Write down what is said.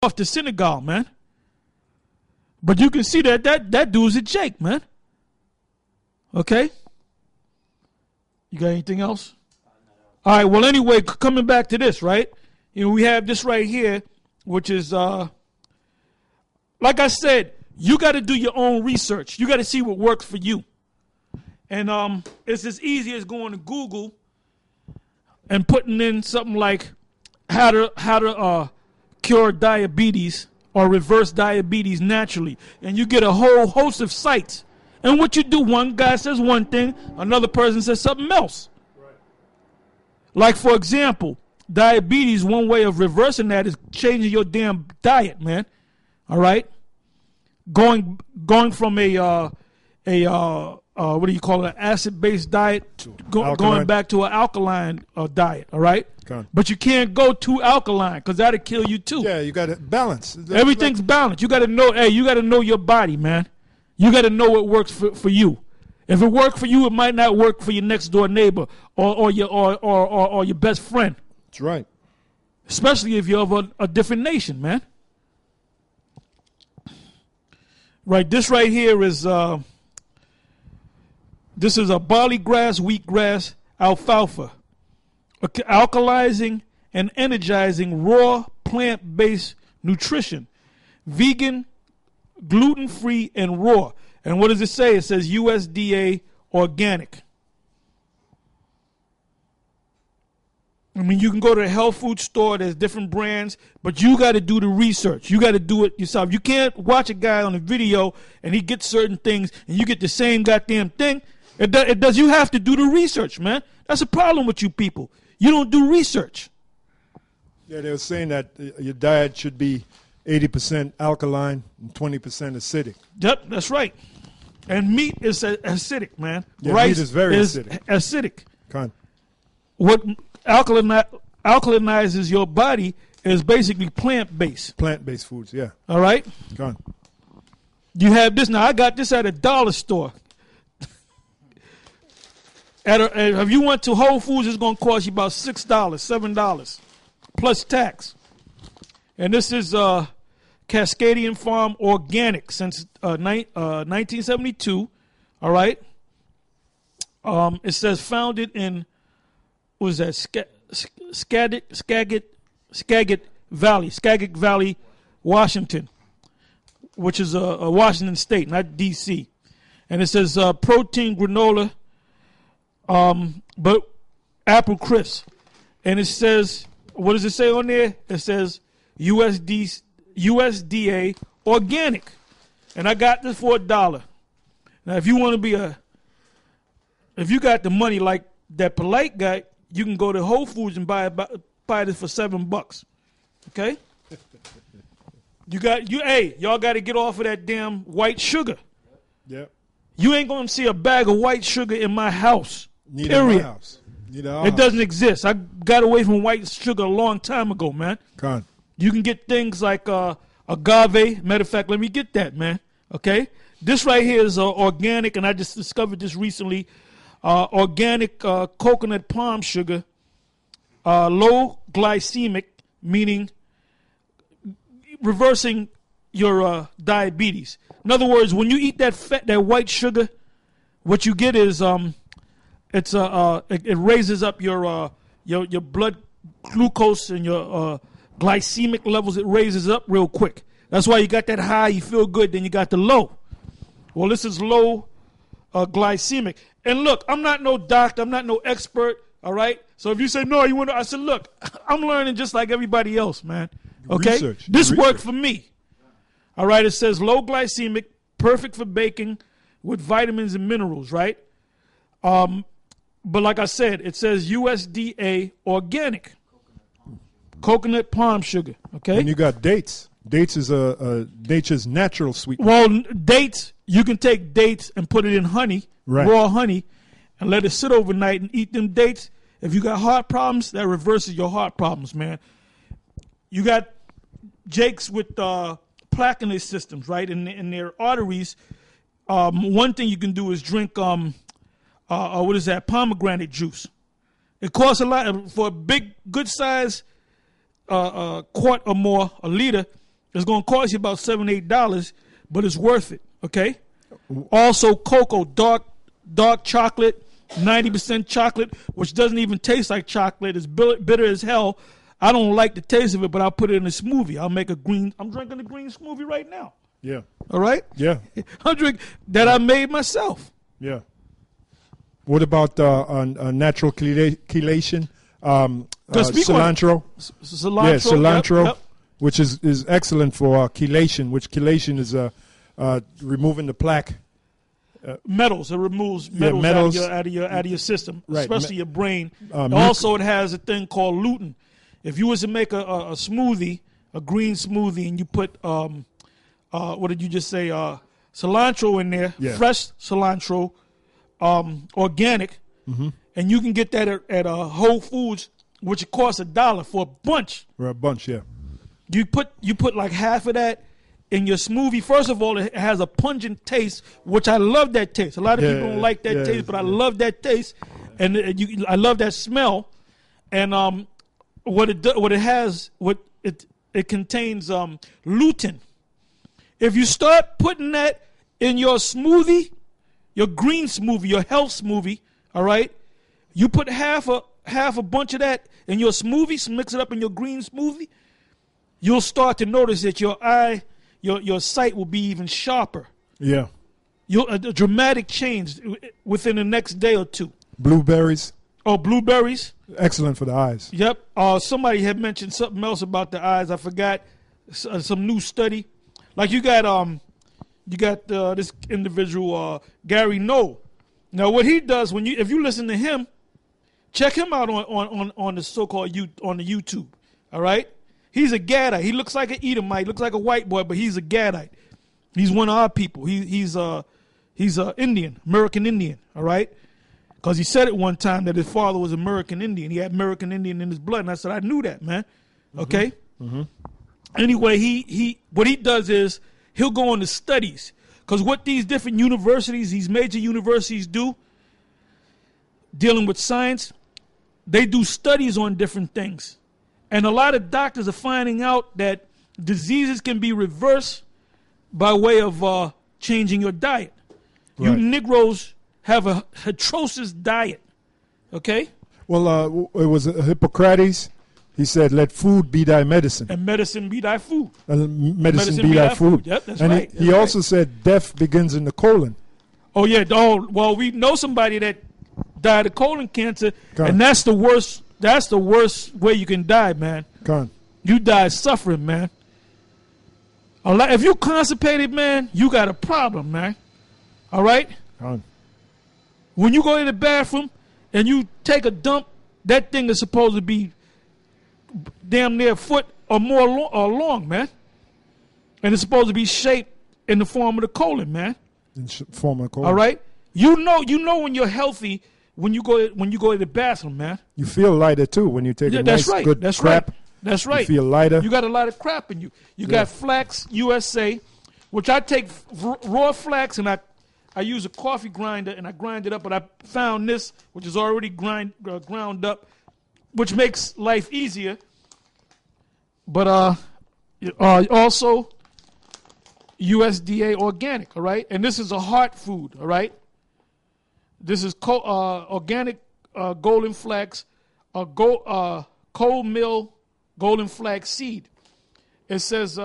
off to Senegal, man. But you can see that dude's a Jake, man. Okay? You got anything else? All right, well, anyway, coming back to this, right? You know, we have this right here, which is, like I said, you got to do your own research. You got to see what works for you. And it's as easy as going to Google and putting in something like how to cure diabetes or reverse diabetes naturally. And you get a whole host of sites. And what you do, one guy says one thing, another person says something else. Right. Like, for example, diabetes, one way of reversing that is changing your damn diet, man. All right? Going from a what do you call it, an acid-based diet, going back to an alkaline diet, all right? But you can't go too alkaline because that'll kill you too. Yeah, you got to balance. Everything's balanced. You got to know, you got to know your body, man. You got to know what works for you. If it worked for you, it might not work for your next door neighbor or your best friend. That's right. Especially if you're of a different nation, man. Right, this right here is this is a barley grass, wheatgrass, alfalfa, alkalizing and energizing raw plant-based nutrition, vegan, gluten-free, and raw. And what does it say? It says USDA organic. I mean, you can go to a health food store. There's different brands, but you got to do the research. You got to do it yourself. You can't watch a guy on a video and he gets certain things and you get the same goddamn thing. It does. You have to do the research, man. That's a problem with you people. You don't do research. Yeah, they were saying that your diet should be 80% alkaline and 20% acidic. Yep, that's right. And meat is acidic, man. Yeah, rice meat is very acidic. What alkalinizes your body is basically plant-based. Plant-based foods, yeah. All right? Gone. You have this. Now, I got this at a dollar store. If you went to Whole Foods, it's going to cost you about $6, $7, plus tax. And this is Cascadian Farm Organic since 1972. All right? It says founded in, what is that, Skagit Valley, Washington, which is a Washington State, not D.C. And it says protein granola, but apple crisp. And it says, what does it say on there? It says USDA organic. And I got this for $1. Now, if you want to be if you got the money like that polite guy, you can go to Whole Foods and buy this for $7. Okay? Y'all got to get off of that damn white sugar. Yep. You ain't going to see a bag of white sugar in my house. Neither in my house. It doesn't exist. I got away from white sugar a long time ago, man. Con. You can get things like agave. Matter of fact, let me get that, man. Okay? This right here is organic, and I just discovered this recently. Organic coconut palm sugar, low glycemic, meaning reversing your diabetes. In other words, when you eat that white sugar, what you get is it raises up your blood glucose and your glycemic levels. It raises up real quick. That's why you got that high, you feel good, then you got the low. Well, this is low glycemic. And look, I'm not no doctor, I'm not no expert, all right? So if you say, no, you want to, I said, look, I'm learning just like everybody else, man. Okay? This worked for me. All right, it says low glycemic, perfect for baking with vitamins and minerals, right? But like I said, it says USDA organic. Coconut palm sugar, okay? And you got dates. Dates is nature's natural sweetener. Well, dates, you can take dates and put it in honey, raw honey, and let it sit overnight and eat them dates. If you got heart problems, that reverses your heart problems, man. You got Jakes with plaque in their systems, right, in their arteries. One thing you can do is drink, what is that, pomegranate juice. It costs a lot. For a big, good size quart or more, a liter, It's going to cost you about $7-8, but it's worth it. Okay. Also, cocoa, dark chocolate, 90% chocolate, which doesn't even taste like chocolate. It's bitter as hell. I don't like the taste of it, but I'll put it in a smoothie. I'm drinking a green smoothie right now. Yeah. All right? Yeah. I'm drinking that I made myself. Yeah. What about natural chelation? Cilantro. Cilantro. Yeah, cilantro, Yep. which is excellent for chelation, which chelation is removing the plaque. Metals. It removes metals, out of your system, Right. especially your brain. Also, it has a thing called lutein. If you was to make a smoothie, a green smoothie, and you put what did you just say? Cilantro in there, fresh cilantro, organic, and you can get that at Whole Foods, which it costs $1 for a bunch. For a bunch, yeah. You put like half of that in your smoothie. First of all, it has a pungent taste, which I love that taste. A lot of people don't like that taste, but I love that taste, and I love that smell. And what it contains lutein. If you start putting that in your smoothie, your green smoothie, your health smoothie, all right, you put half a bunch of that in your smoothie, mix it up in your green smoothie, you'll start to notice that your sight will be even sharper. Yeah. A dramatic change within the next day or two. Blueberries. Oh, blueberries. Excellent for the eyes. Yep. Somebody had mentioned something else about the eyes. I forgot. Some new study. Like you got this individual Gary Noe. Now what he does if you listen to him, check him out on the so-called on the YouTube. All right. He's a Gadite. He looks like an Edomite. Looks like a white boy, but he's a Gadite. He's one of our people. He's Indian, American Indian. All right. Because he said it one time that his father was American Indian. He had American Indian in his blood. And I said, I knew that, man. Okay? Mm-hmm. Anyway, what he does is he'll go into studies. Because what these different universities, these major universities do, dealing with science, they do studies on different things. And a lot of doctors are finding out that diseases can be reversed by way of changing your diet. Right. You Negroes have a atrocious diet, okay? Well, it was Hippocrates. He said, "Let food be thy medicine, and medicine be thy food. Medicine be thy food." Yep, that's and right. He also said, "Death begins in the colon." Oh yeah. Oh well, we know somebody that died of colon cancer, and that's the worst. That's the worst way you can die, man. You die suffering, man. If you constipated, man, you got a problem, man. All right. When you go to the bathroom and you take a dump, that thing is supposed to be damn near a foot or more long, man. And it's supposed to be shaped in the form of the colon, man. Form of the colon. All right. You know when you're healthy when you go to the bathroom, man. You feel lighter too when you take a nice good crap. Right. That's right. You feel lighter. You got a lot of crap in you. You got Flax USA, which I take raw flax and I use a coffee grinder and I grind it up, but I found this, which is already ground up, which makes life easier. But also USDA organic, all right? And this is a heart food, all right? This is organic golden flax, cold mill golden flax seed. It says